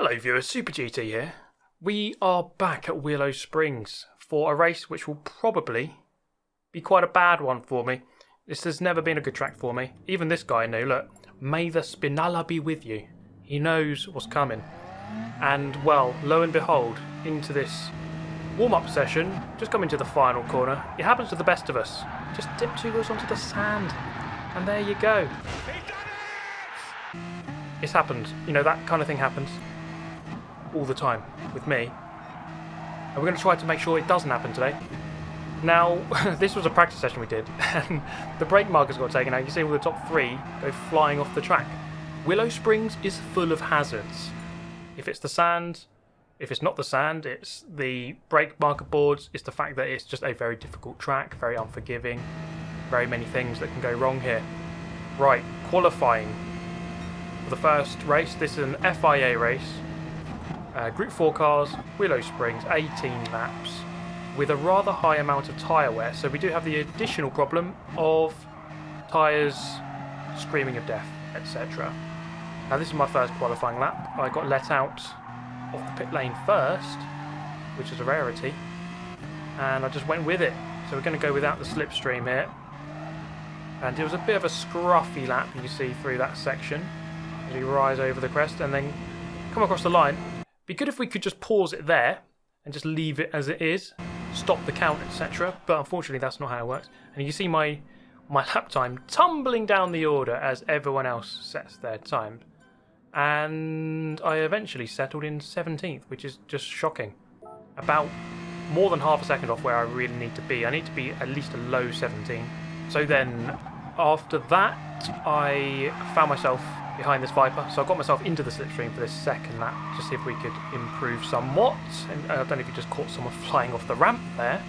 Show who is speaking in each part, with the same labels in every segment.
Speaker 1: Hello viewers, Super GT here. We are back at Willow Springs for a race which will probably be quite a bad one for me. This has never been a good track for me. Even this guy knew, look, may the Spinalla be with you. He knows what's coming. And well, lo and behold, into this warm-up session, just coming to the final corner. It happens to the best of us. Just dip two wheels onto the sand and there you go. It's happened. You know, that kind of thing happens all the time with me. And we're going to try to make sure it doesn't happen today. Now, this was a practice session we did, and the brake markers got taken out. You see all the top three go flying off the track. Willow Springs is full of hazards. If it's the sand, if it's not the sand, it's the brake marker boards, it's the fact that it's just a very difficult track, very unforgiving, very many things that can go wrong here. Right, qualifying for the first race. This is an FIA race. Group 4 cars, Willow Springs, 18 laps, with a rather high amount of tyre wear. So we do have the additional problem of tyres screaming of death, etc. Now this is my first qualifying lap. I got let out of the pit lane first, which is a rarity, and I just went with it. So we're going to go without the slipstream here. And it was a bit of a scruffy lap you see through that section as we rise over the crest and then come across the line. Be good if we could just pause it there and just leave it as it is, stop the count, etc. But unfortunately that's not how it works. And you see my lap time tumbling down the order as everyone else sets their time. And I eventually settled in 17th, which is just shocking. About more than half a second off where I really need to be. I need to be at least a low 17. So then after that I found myself behind this Viper, so I got myself into the slipstream for this second lap to see if we could improve somewhat. And I don't know if you just caught someone flying off the ramp there,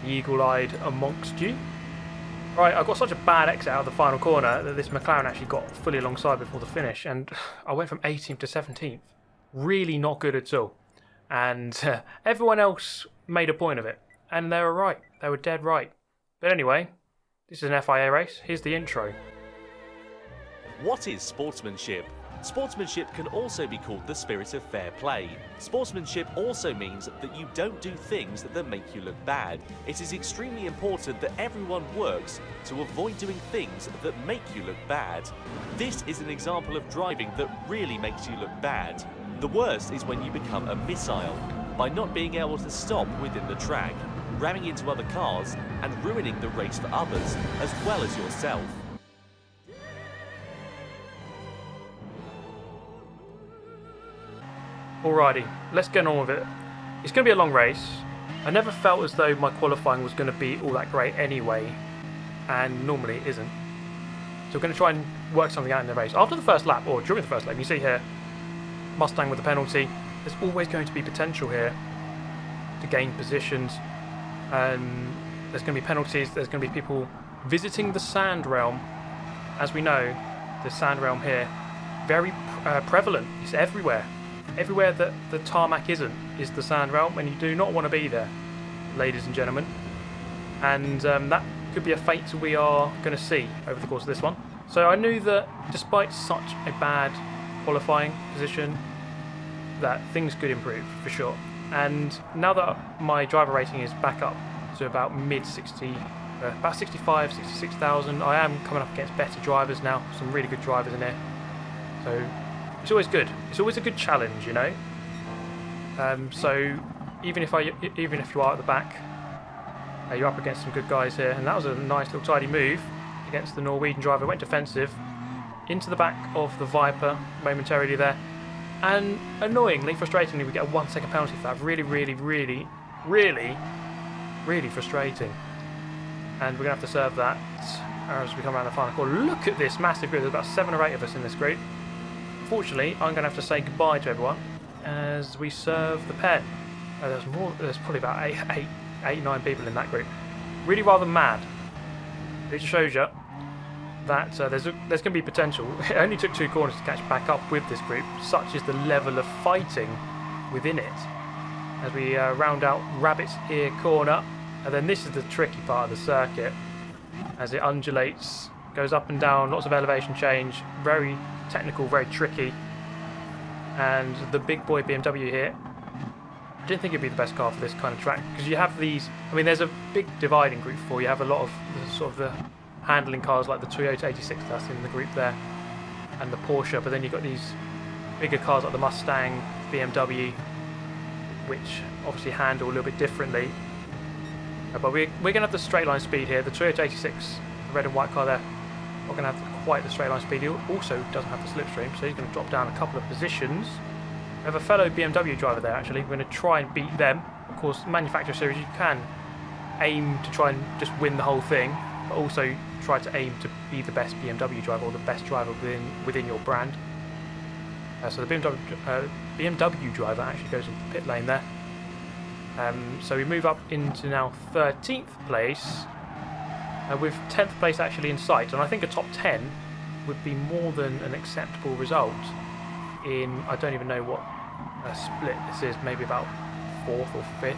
Speaker 1: the eagle-eyed amongst you. Right, I got such a bad exit out of the final corner that this McLaren actually got fully alongside before the finish, and I went from 18th to 17th. Really not good at all. And everyone else made a point of it, and they were right. They were dead right. But anyway, this is an FIA race. Here's the intro.
Speaker 2: What is sportsmanship? Sportsmanship can also be called the spirit of fair play. Sportsmanship also means that you don't do things that make you look bad. It is extremely important that everyone works to avoid doing things that make you look bad. This is an example of driving that really makes you look bad. The worst is when you become a missile, by not being able to stop within the track, ramming into other cars and ruining the race for others as well as yourself.
Speaker 1: Alrighty, let's get on with it. It's going to be a long race. I never felt as though my qualifying was going to be all that great anyway, and normally it isn't. So we're going to try and work something out in the race. After the first lap, or during the first lap, you see here, Mustang with the penalty. There's always going to be potential here to gain positions. There's going to be penalties, there's going to be people visiting the sand realm. As we know, the sand realm here, very prevalent. It's everywhere. Everywhere that the tarmac isn't is the sand realm, and you do not want to be there, ladies and gentlemen. And that could be a fate we are going to see over the course of this one. So I knew that despite such a bad qualifying position, that things could improve for sure. And now that my driver rating is back up to about about 65, 66,000, I am coming up against better drivers now, some really good drivers in here. So it's always good. It's always a good challenge, you know. So even if you are at the back, you're up against some good guys here, and that was a nice little tidy move against the Norwegian driver. Went defensive into the back of the Viper momentarily there, and annoyingly, frustratingly, we get a 1 second penalty for that. Really frustrating. And we're gonna have to serve that as we come around the final corner. Look at this massive group. There's about 7 or 8 of us in this group. Fortunately, I'm going to have to say goodbye to everyone as we serve the pen. There's probably about 9 people in that group. Really rather mad. It just shows you that there's going to be potential. It only took 2 corners to catch back up with this group. Such is the level of fighting within it. As we round out Rabbit's Ear Corner. And then this is the tricky part of the circuit. As it undulates, goes up and down, lots of elevation change. Very technical, very tricky. And the big boy BMW here, I didn't think it'd be the best car for this kind of track, because you have these, I mean, there's a big dividing group for you have a lot of the handling cars like the Toyota 86 that's in the group there, and the Porsche, but then you've got these bigger cars like the Mustang, BMW, which obviously handle a little bit differently. But we're going to have the straight line speed here. The Toyota 86, the red and white car there, not going to have quite the straight line speed. He also doesn't have the slipstream, so he's going to drop down a couple of positions. We have a fellow BMW driver there actually. We're going to try and beat them. Of course, manufacturer series, you can aim to try and just win the whole thing, but also try to aim to be the best BMW driver or the best driver within your brand. So the BMW driver actually goes into the pit lane there. So we move up into now 13th place, with 10th place actually in sight, and I think a top 10 would be more than an acceptable result in, I don't even know what split this is, maybe about 4th or 5th.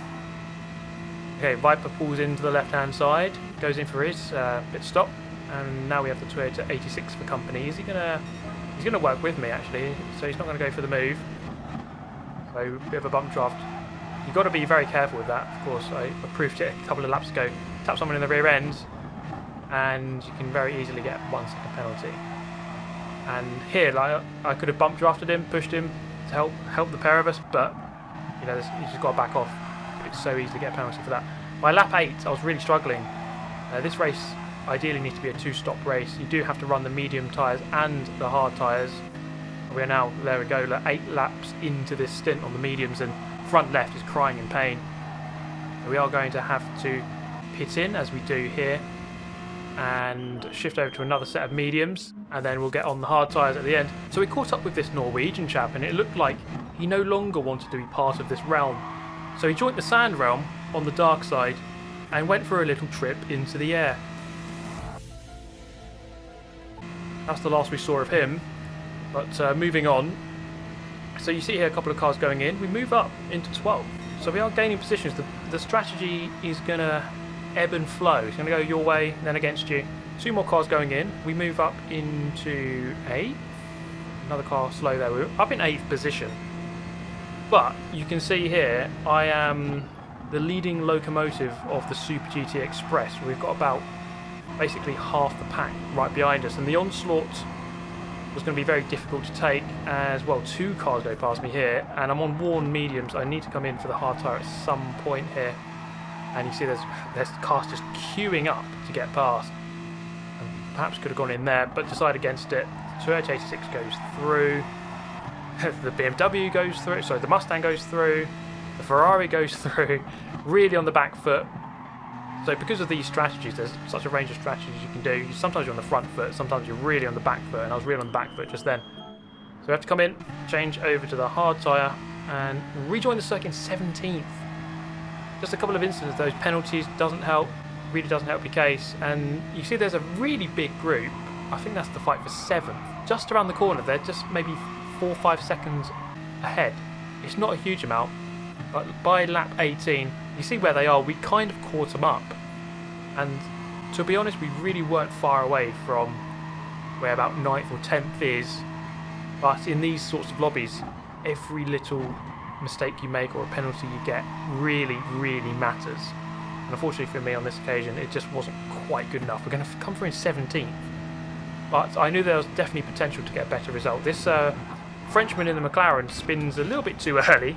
Speaker 1: Okay, Viper pulls into the left hand side, goes in for his pit stop, and now we have the Toyota 86 for company. He's gonna work with me actually, so he's not going to go for the move. So a bit of a bump draft. You've got to be very careful with that. Of course, I proved it a couple of laps ago. Tap someone in the rear end, and you can very easily get 1 second penalty. And here, like, I could have bump drafted him, pushed him to help the pair of us, but you know, you just got to back off. It's so easy to get a penalty for that. By lap 8, I was really struggling. This race ideally needs to be a 2-stop race. You do have to run the medium tyres and the hard tyres. We are now, there we go, like 8 laps into this stint on the mediums, and front left is crying in pain. So we are going to have to pit in, as we do here, and shift over to another set of mediums, and then we'll get on the hard tyres at the end. So we caught up with this Norwegian chap, and it looked like he no longer wanted to be part of this realm. So he joined the sand realm on the dark side and went for a little trip into the air. That's the last we saw of him. But moving on, so you see here a couple of cars going in. We move up into 12th, so we are gaining positions. The strategy is going to ebb and flow. It's going to go your way, then against you. 2 more cars going in. We move up into 8th. Another car slow there. We're up in 8th position. But you can see here, I am the leading locomotive of the Super GT Express. We've got about basically half the pack right behind us, and the onslaught was going to be very difficult to take as well. 2 cars go past me here, and I'm on worn mediums. I need to come in for the hard tyre at some point here, and you see there's cars just queuing up to get past, and perhaps could have gone in there but decided against it. Toyota 86 goes through, the BMW goes through, sorry, the Mustang goes through, the Ferrari goes through, really on the back foot. So because of these strategies, there's such a range of strategies you can do. Sometimes you're on the front foot, sometimes you're really on the back foot, and I was really on the back foot just then. So we have to come in, change over to the hard tyre, and rejoin the circuit in 17th. Just a couple of instances, those penalties doesn't help, really doesn't help your case. And you see there's a really big group, I think that's the fight for 7th, just around the corner. They're just maybe 4 or 5 seconds ahead. It's not a huge amount, but by lap 18, you see where they are. We kind of caught them up, and to be honest, we really weren't far away from where about 9th or 10th is. But in these sorts of lobbies, every little mistake you make or a penalty you get really matters. And unfortunately for me on this occasion, it just wasn't quite good enough. We're going to come through in 17th, but I knew there was definitely potential to get a better result. This Frenchman in the McLaren spins a little bit too early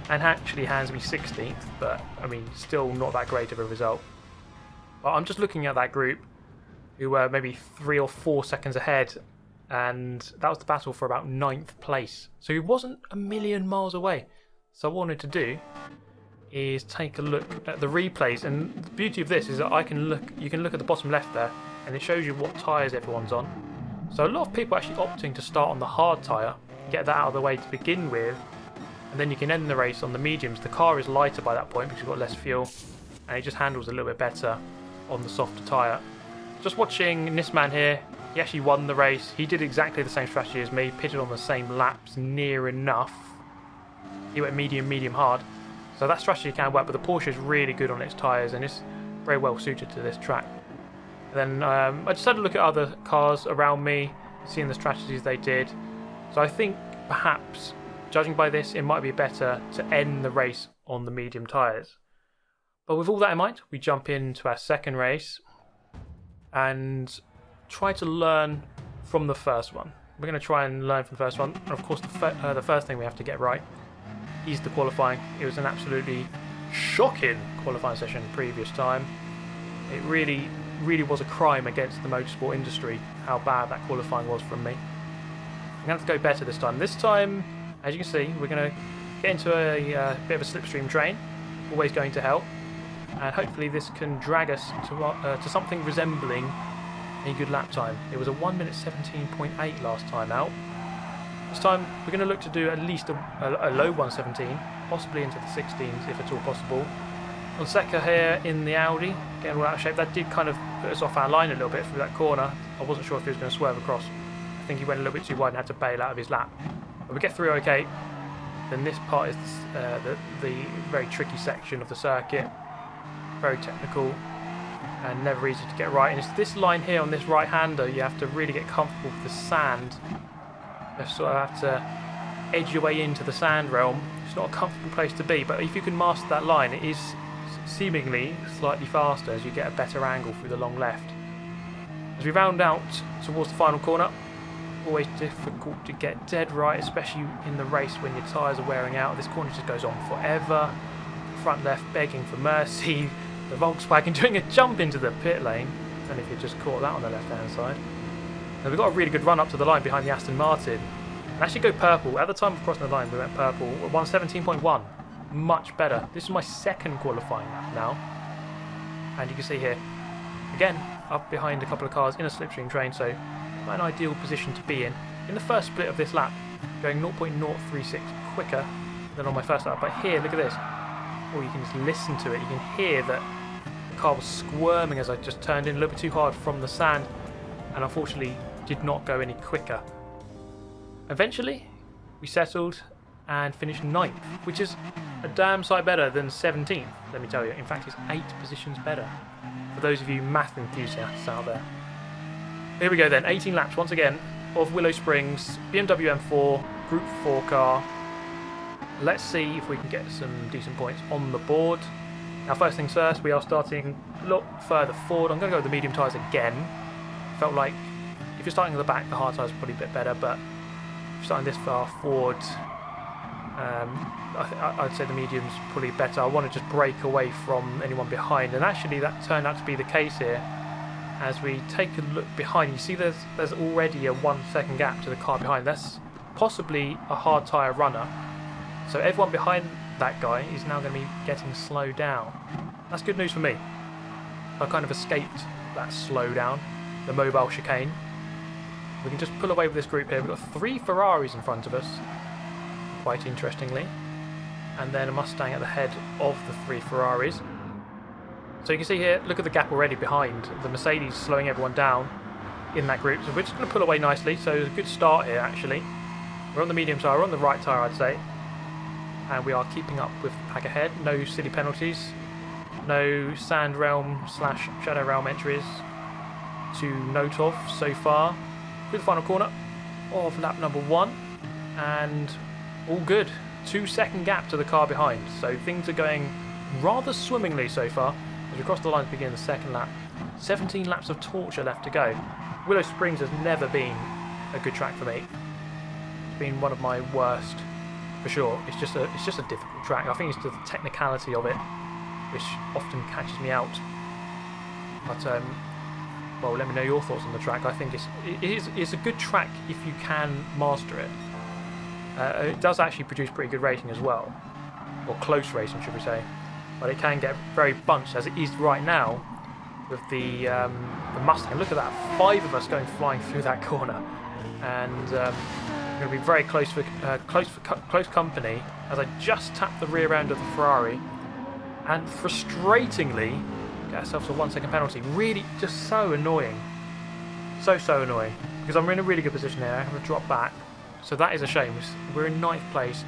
Speaker 1: and actually hands me 16th, but I mean, still not that great of a result. But I'm just looking at that group who were maybe 3 or 4 seconds ahead, and that was the battle for about 9th place. So he wasn't a million miles away. So what I wanted to do is take a look at the replays, and the beauty of this is that you can look at the bottom left there, and it shows you what tyres everyone's on. So a lot of people are actually opting to start on the hard tyre, get that out of the way to begin with, and then you can end the race on the mediums. The car is lighter by that point because you've got less fuel, and it just handles a little bit better on the softer tyre. Just watching this man here, he actually won the race. He did exactly the same strategy as me, pitted on the same laps near enough. He went medium, hard. So that strategy can work, but the Porsche is really good on its tyres, and it's very well suited to this track. And then I just had a look at other cars around me, seeing the strategies they did. So I think perhaps judging by this, it might be better to end the race on the medium tyres. But with all that in mind, we jump into our second race and try to learn from the first one. We're going to try and learn from the first one. And of course, the first thing we have to get right is the qualifying. It was an absolutely shocking qualifying session previous time. It really was a crime against the motorsport industry how bad that qualifying was from me. I'm going to have to go better this time. This time, as you can see, we're going to get into a bit of a slipstream train. Always going to help. And hopefully this can drag us to something resembling a good lap time. It was a 1 minute 17.8 last time out. This time we're going to look to do at least a low 117, possibly into the 16s if at all possible. Fonseca here in the Audi, getting all out of shape. That did kind of put us off our line a little bit through that corner. I wasn't sure if he was going to swerve across. I think he went a little bit too wide and had to bail out of his lap. But we get through okay. Then this part is the very tricky section of the circuit. Very technical and never easy to get right. And it's this line here on this right-hander, you have to really get comfortable with the sand. You sort of have to edge your way into the sand realm. It's not a comfortable place to be, but if you can master that line, it is seemingly slightly faster as you get a better angle through the long left. As we round out towards the final corner, always difficult to get dead right, especially in the race when your tyres are wearing out. This corner just goes on forever. Front left begging for mercy. The Volkswagen doing a jump into the pit lane. I don't know if you just caught that on the left-hand side. Now we've got a really good run up to the line behind the Aston Martin. And actually go purple. At the time of crossing the line, we went purple. 117.1. Much better. This is my second qualifying lap now. And you can see here, again, up behind a couple of cars in a slipstream train, so quite an ideal position to be in. In the first split of this lap, going 0.036 quicker than on my first lap. But here, look at this. Or you can just listen to it. You can hear that the car was squirming as I just turned in a little bit too hard from the sand, and unfortunately did not go any quicker. Eventually, we settled and finished 9th, which is a damn sight better than 17th, let me tell you. In fact, it's 8 positions better for those of you math enthusiasts out there. Here we go then, 18 laps once again of Willow Springs, BMW M4, Group 4 car. Let's see if we can get some decent points on the board. Now first things first, we are starting a lot further forward. I'm going to go with the medium tyres again. Felt like if you're starting at the back, the hard tyres are probably a bit better, but if you're starting this far forward, I'd say the medium's probably better. I want to just break away from anyone behind, and actually that turned out to be the case here. As we take a look behind, you see there's already a 1 second gap to the car behind. That's possibly a hard tyre runner. So everyone behind that guy is now going to be getting slowed down. That's good news for me. I kind of escaped that slowdown, the mobile chicane. We can just pull away with this group here. We've got 3 Ferraris in front of us, quite interestingly. And then a Mustang at the head of the 3 Ferraris. So you can see here, look at the gap already behind. The Mercedes slowing everyone down in that group. So we're just going to pull away nicely. So it's a good start here, actually. We're on the medium tyre, we're on the right tyre, I'd say. And we are keeping up with the pack ahead. No silly penalties. No Sand Realm / Shadow Realm entries to note of so far. Through the final corner of lap number 1. And all good. 2 second gap to the car behind. So things are going rather swimmingly so far. As we cross the line to begin the second lap. 17 laps of torture left to go. Willow Springs has never been a good track for me. It's been one of my worst. For sure, it's just a difficult track. I think it's the technicality of it, which often catches me out. But well, let me know your thoughts on the track. I think it's a good track if you can master it. It does actually produce pretty good racing as well, or close racing, should we say? But it can get very bunched as it is right now with the Mustang. Look at that, 5 of us going flying through that corner, and. Going to be very close company as I just tap the rear end of the Ferrari and frustratingly get ourselves a 1 second penalty. Really just so annoying. So annoying, because I'm in a really good position here. I have a drop back, so that is a shame. We're in 9th place.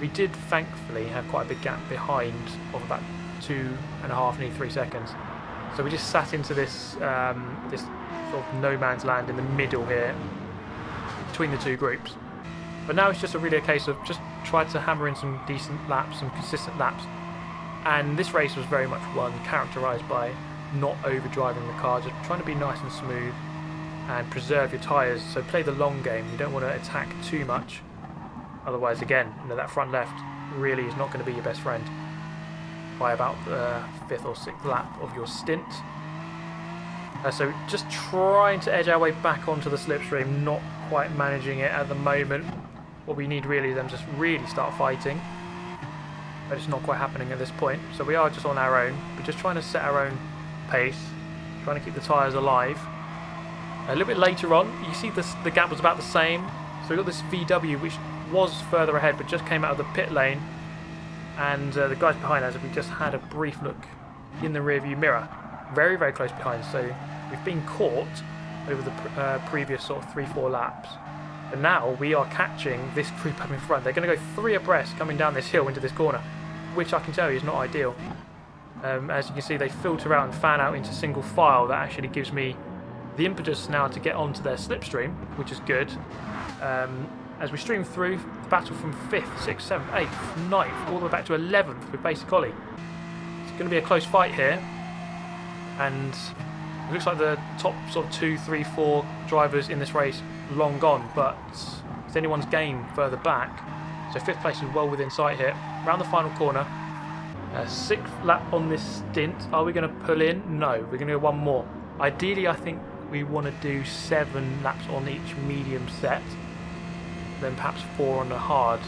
Speaker 1: We did thankfully have quite a big gap behind of about 2.5, nearly 3 seconds. So we just sat into this this sort of no man's land in the middle here between the 2 groups. But now it's just really a case of just try to hammer in some decent laps, some consistent laps. And this race was very much one characterised by not overdriving the car, just trying to be nice and smooth and preserve your tyres. So play the long game. You don't want to attack too much. Otherwise, again, that front left really is not going to be your best friend by about the 5th or 6th lap of your stint. So just trying to edge our way back onto the slipstream, not quite managing it at the moment. What we need really is them just really start fighting. But it's not quite happening at this point. So we are just on our own. We're just trying to set our own pace, trying to keep the tyres alive. A little bit later on, you see the gap was about the same. So we got this VW which was further ahead but just came out of the pit lane. And the guys behind us, we just had a brief look in the rearview mirror. Very, very close behind. So we've been caught over the previous sort of 3-4 laps. And now we are catching this group up in front. They're going to go 3 abreast coming down this hill into this corner, which I can tell you is not ideal. As you can see, they filter out and fan out into single file. That actually gives me the impetus now to get onto their slipstream, which is good. As we stream through the battle from 5th, 6th, 7th, 8th, 9th, all the way back to 11th with Basic Ollie. It's going to be a close fight here. And it looks like the top sort of 2, 3, 4 drivers in this race long gone, but it's anyone's game further back. So 5th place is well within sight here. Round the final corner. 6th lap on this stint. Are we going to pull in? No, we're going to go one more. Ideally, I think we want to do 7 laps on each medium set, then perhaps 4 on the hard.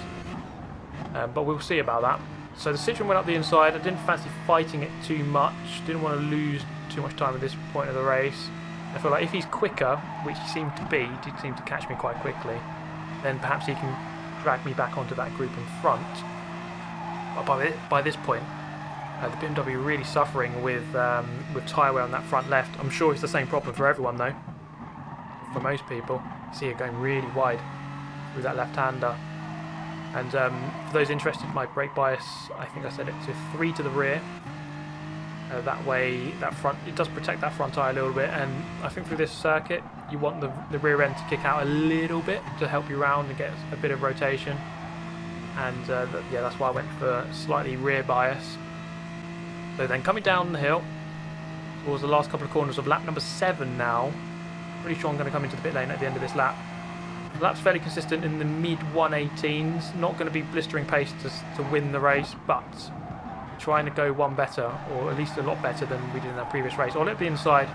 Speaker 1: But we'll see about that. So the Citroen went up the inside. I didn't fancy fighting it too much. Didn't want to lose too much time at this point of the race. I feel like if he's quicker, which he seemed to be, he did seem to catch me quite quickly, then perhaps he can drag me back onto that group in front. But by this point, the BMW really suffering with tyre wear on that front left. I'm sure it's the same problem for everyone though. For most people, you see it going really wide through that left-hander. And for those interested, my brake bias, I think I set it to 3 to the rear. That way, that front, it does protect that front tyre a little bit, and I think through this circuit, you want the rear end to kick out a little bit to help you round and get a bit of rotation. And yeah, that's why I went for slightly rear bias. So then coming down the hill towards the last couple of corners of lap number 7 now. Pretty sure I'm going to come into the pit lane at the end of this lap. The lap's fairly consistent in the mid 118s. Not going to be blistering pace to win the race, but trying to go one better, or at least a lot better than we did in that previous race. I'll let the inside.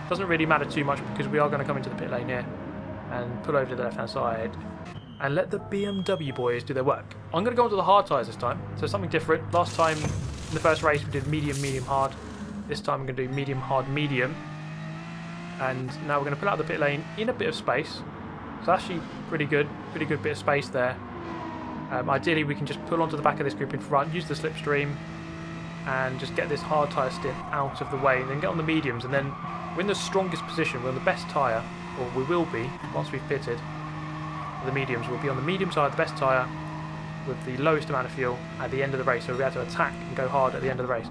Speaker 1: Doesn't really matter too much because we are going to come into the pit lane here and pull over to the left hand side and let the BMW boys do their work. I'm going to go onto the hard tyres this time, so something different. Last time in the first race we did medium, medium, hard. This time I'm going to do medium, hard, medium. And now we're going to pull out of the pit lane in a bit of space. So actually pretty good bit of space there. Ideally we can just pull onto the back of this group in front, use the slipstream, and just get this hard tyre stint out of the way, and then get on the mediums, and then we're in the strongest position, we're on the best tyre, or we will be once we've pitted. The mediums will be on the medium side, the best tyre, with the lowest amount of fuel at the end of the race, so we'll be able to attack and go hard at the end of the race,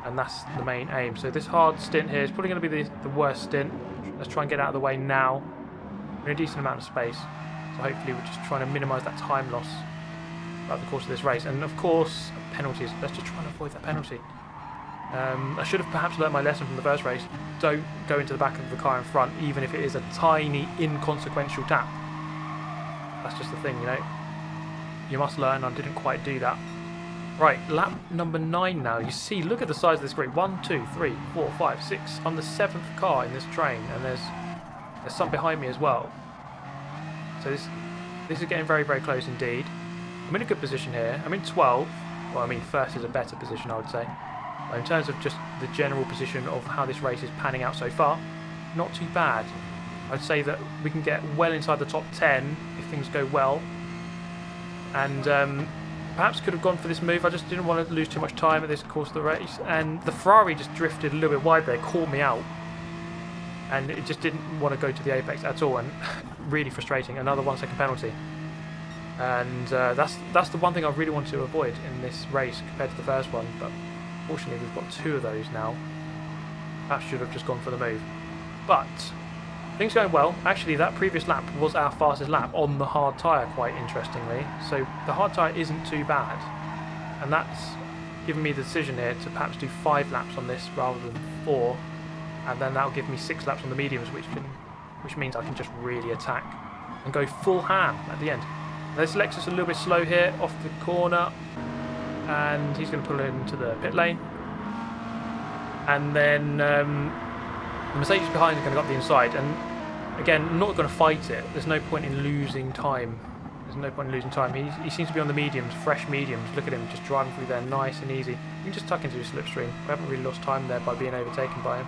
Speaker 1: and that's the main aim. So this hard stint here is probably going to be the worst stint. Let's try and get out of the way now. We're in a decent amount of space, so hopefully we're just trying to minimise that time loss throughout the course of this race. And of course, penalties. Let's just try and avoid that penalty. I should have perhaps learned my lesson from the first race. Don't go into the back of the car in front, even if it is a tiny, inconsequential tap. That's just the thing, you know. You must learn. I didn't quite do that. Right, lap number 9 now. You see, look at the size of this group. 1, 2, 3, 4, 5, 6. I'm the 7th car in this train, and there's some behind me as well. So this is getting very, very close indeed. I'm in a good position here. I'm in 12th. Well, I mean, first is a better position, I would say. But in terms of just the general position of how this race is panning out so far, not too bad. I'd say that we can get well inside the top 10 if things go well. And perhaps could have gone for this move. I just didn't want to lose too much time at this course of the race. And the Ferrari just drifted a little bit wide there, caught me out. And it just didn't want to go to the apex at all. And really frustrating. Another 1 second penalty. And that's the one thing I really wanted to avoid in this race compared to the first one. But fortunately we've got 2 of those now. Perhaps should have just gone for the move. But things going well. Actually, that previous lap was our fastest lap on the hard tyre, quite interestingly. So the hard tyre isn't too bad. And that's given me the decision here to perhaps do 5 laps on this rather than 4. And then that'll give me 6 laps on the mediums, which means I can just really attack and go full ham at the end. Now, this Lexus a little bit slow here off the corner. And he's going to pull into the pit lane. And then the Mercedes behind is going to go up the inside. And again, I'm not going to fight it. There's no point in losing time. He seems to be on the mediums, fresh mediums. Look at him just driving through there nice and easy. You can just tuck into his slipstream. We haven't really lost time there by being overtaken by him.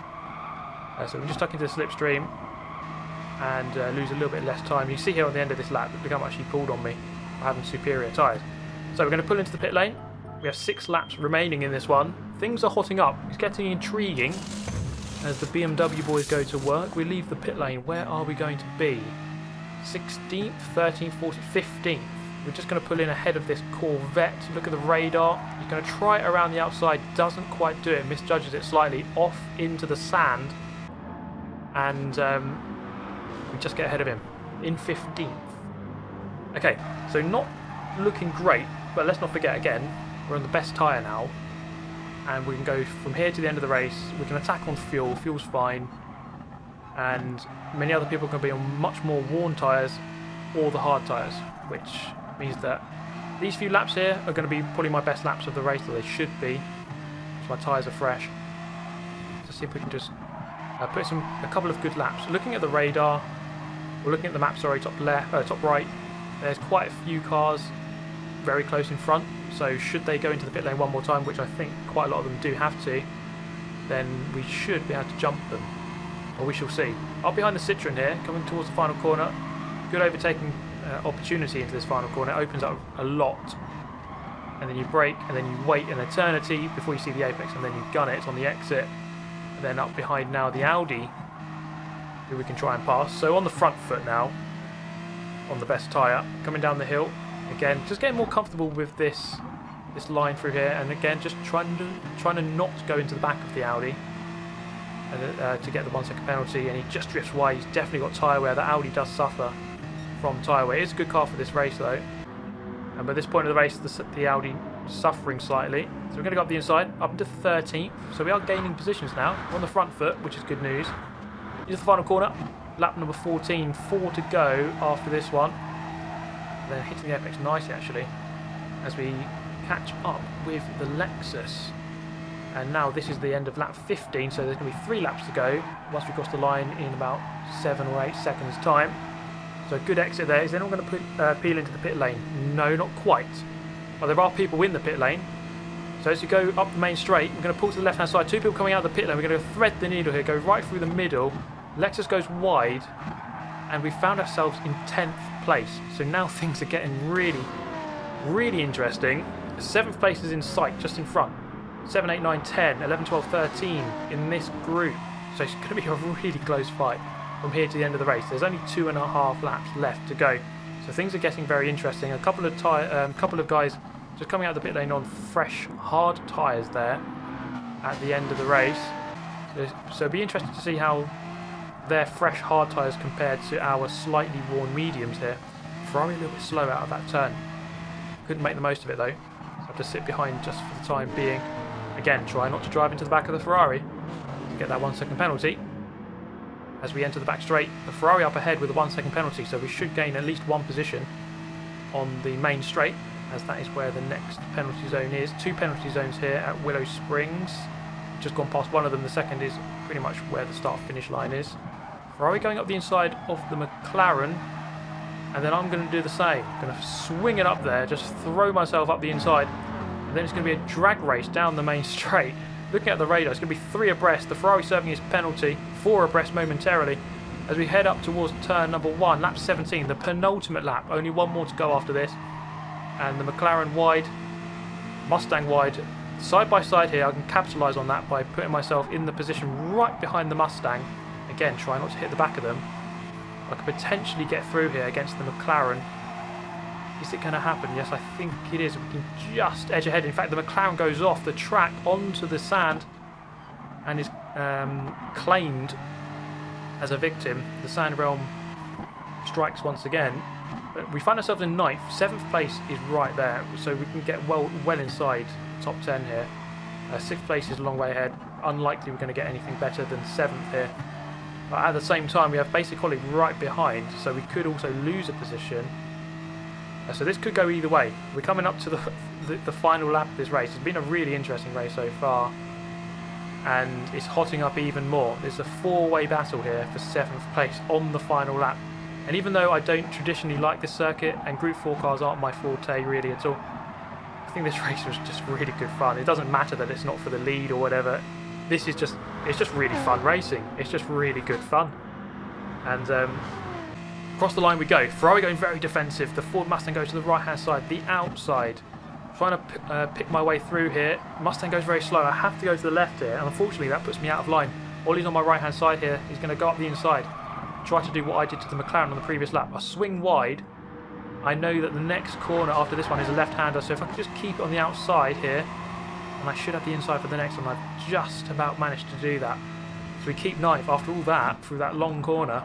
Speaker 1: So we can just tuck into the slipstream and lose a little bit less time. You see here on the end of this lap, look how much he pulled on me for having superior tyres. So we're going to pull into the pit lane. We have 6 laps remaining in this one. Things are hotting up. It's getting intriguing as the BMW boys go to work. We leave the pit lane. Where are we going to be? 16th, 13th, 14th, 15th. We're just going to pull in ahead of this Corvette. Look at the radar. He's going to try it around the outside. Doesn't quite do it. Misjudges it slightly. Off into the sand. And we just get ahead of him. In 15th. Okay, so not looking great. But let's not forget again, we're on the best tyre now. And we can go from here to the end of the race. We can attack on fuel. Fuel's fine. And many other people can be on much more worn tyres or the hard tyres, which means that these few laps here are going to be probably my best laps of the race, that they should be, so my tyres are fresh. Let's see if we can just put a couple of good laps. Looking at the radar, we're looking at the map, sorry, top right, there's quite a few cars very close in front, so should they go into the pit lane one more time, which I think quite a lot of them do have to, then we should be able to jump them. Well, we shall see. Up behind the Citroen here, coming towards the final corner. Good overtaking opportunity into this final corner. It opens up a lot. And then you brake, and then you wait an eternity before you see the apex, and then you gun it on the exit. And then up behind now the Audi, who we can try and pass. So on the front foot now, on the best tyre, coming down the hill. Again, just getting more comfortable with this line through here, and again, just trying to not go into the back of the Audi. To get the 1 second penalty, and he just drifts wide. He's definitely got tyre wear. The Audi does suffer from tyre wear. It's a good car for this race though, and by this point of the race the Audi suffering slightly, so we're going to go up the inside up into 13th, so we are gaining positions now. We're on the front foot, which is good news. Here's the final corner, lap number 14, 4 to go after this one, and then hitting the apex nicely actually as we catch up with the Lexus. And now this is the end of lap 15, so there's going to be 3 laps to go once we cross the line in about 7 or 8 seconds time. So good exit there. Is they're not going to peel into the pit lane? No, not quite. Well, there are people in the pit lane. So as you go up the main straight, we're going to pull to the left hand side. 2 people coming out of the pit lane. We're going to thread the needle here, go right through the middle. Lexus goes wide, and we found ourselves in 10th place. So now things are getting really, really interesting. 7th place is in sight, just in front. 7, 8, 9, 10, 11, 12, 13 in this group. So it's going to be a really close fight from here to the end of the race. There's only 2.5 laps left to go. So things are getting very interesting. A couple of guys just coming out of the pit lane on fresh, hard tyres there at the end of the race. So it'll be interesting to see how their fresh, hard tyres compared to our slightly worn mediums here. Ferrari a little bit slow out of that turn. Couldn't make the most of it though. So I have to sit behind just for the time being. Again, try not to drive into the back of the Ferrari to get that 1 second penalty. As we enter the back straight, the Ferrari up ahead with a 1 second penalty, so we should gain at least 1 position on the main straight, as that is where the next penalty zone is. 2 penalty zones here at Willow Springs. Just gone past one of them, the second is pretty much where the start finish line is. Ferrari going up the inside of the McLaren, and then I'm going to do the same. I'm going to swing it up there, just throw myself up the inside. And then it's going to be a drag race down the main straight. Looking at the radar, it's going to be 3 abreast. The Ferrari serving his penalty, 4 abreast momentarily. As we head up towards turn number 1, lap 17, the penultimate lap. Only 1 more to go after this. And the McLaren wide, Mustang wide, side by side here. I can capitalise on that by putting myself in the position right behind the Mustang. Again, try not to hit the back of them. I could potentially get through here against the McLaren. Is it going to happen? Yes, I think it is. We can just edge ahead. In fact, the McLaren goes off the track onto the sand and is claimed as a victim. The Sand Realm strikes once again. But we find ourselves in 9th. 7th place is right there, so we can get well inside top 10 here. 6th place is a long way ahead. Unlikely we're going to get anything better than 7th here. But at the same time, we have Basic Holly right behind, so we could also lose a position. So this could go either way. We're coming up to the final lap of this race. It's been a really interesting race so far, and it's hotting up even more. There's a 4-way battle here for 7th place on the final lap. And even though I don't traditionally like this circuit, and Group 4 cars aren't my forte really at all, I think this race was just really good fun. It doesn't matter that it's not for the lead or whatever. This is just, it's just really fun racing. It's just really good fun. And across the line we go. Ferrari going very defensive. The Ford Mustang goes to the right-hand side, the outside. Trying to pick my way through here. Mustang goes very slow. I have to go to the left here, and unfortunately that puts me out of line. Ollie's on my right-hand side here. He's going to go up the inside. Try to do what I did to the McLaren on the previous lap. I swing wide. I know that the next corner after this one is a left-hander, so if I can just keep it on the outside here, and I should have the inside for the next one. I've just about managed to do that. So we keep 9th. After all that, through that long corner,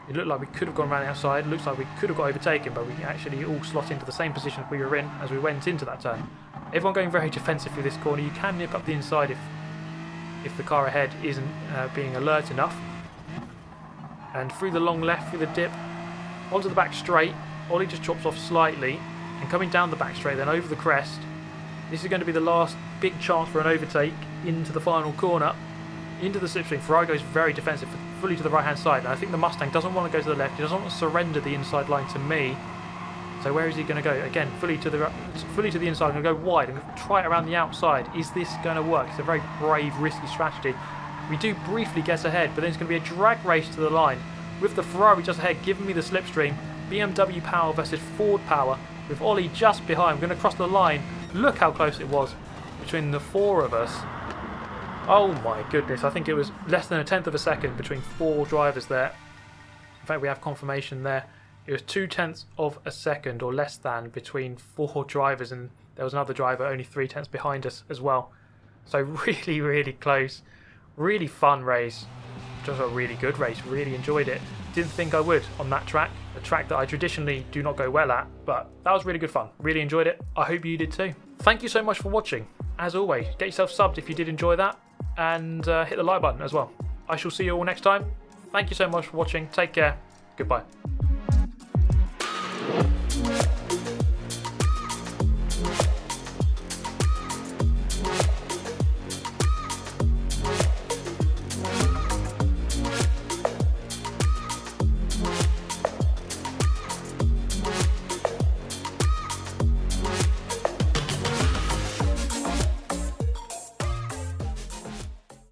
Speaker 1: it looked like we could have gone around the outside. It looks like we could have got overtaken, but we actually all slot into the same position we were in as we went into that turn. Everyone going very defensive through this corner. You can nip up the inside if the car ahead isn't being alert enough. And through the long left, through the dip, onto the back straight. Ollie just chops off slightly, and coming down the back straight, then over the crest. This is going to be the last big chance for an overtake into the final corner, into the slipstream. Ferrari goes very defensive, fully to the right hand side, and I think the Mustang doesn't want to go to the left. He doesn't want to surrender the inside line to me. So where is he going to go? Again, fully to the inside. I'm going to go wide. I'm going to try it around the outside. Is this going to work? It's a very brave, risky strategy. We do briefly get ahead, but then it's going to be a drag race to the line with the Ferrari just ahead, giving me the slipstream. BMW power versus Ford power, with Ollie just behind. We're going to cross the line. Look how close it was between the 4 of us. Oh my goodness, I think it was less than 1/10 of a second between 4 drivers there. In fact, we have confirmation there. It was 0.2 of a second or less than between 4 drivers, and there was another driver only 0.3 behind us as well. So really, really close. Really fun race. Just a really good race. Really enjoyed it. Didn't think I would on that track. A track that I traditionally do not go well at, but that was really good fun. Really enjoyed it. I hope you did too. Thank you so much for watching. As always, get yourself subbed if you did enjoy that, and hit the like button as well. I shall see you all next time. Thank you so much for watching. Take care. Goodbye.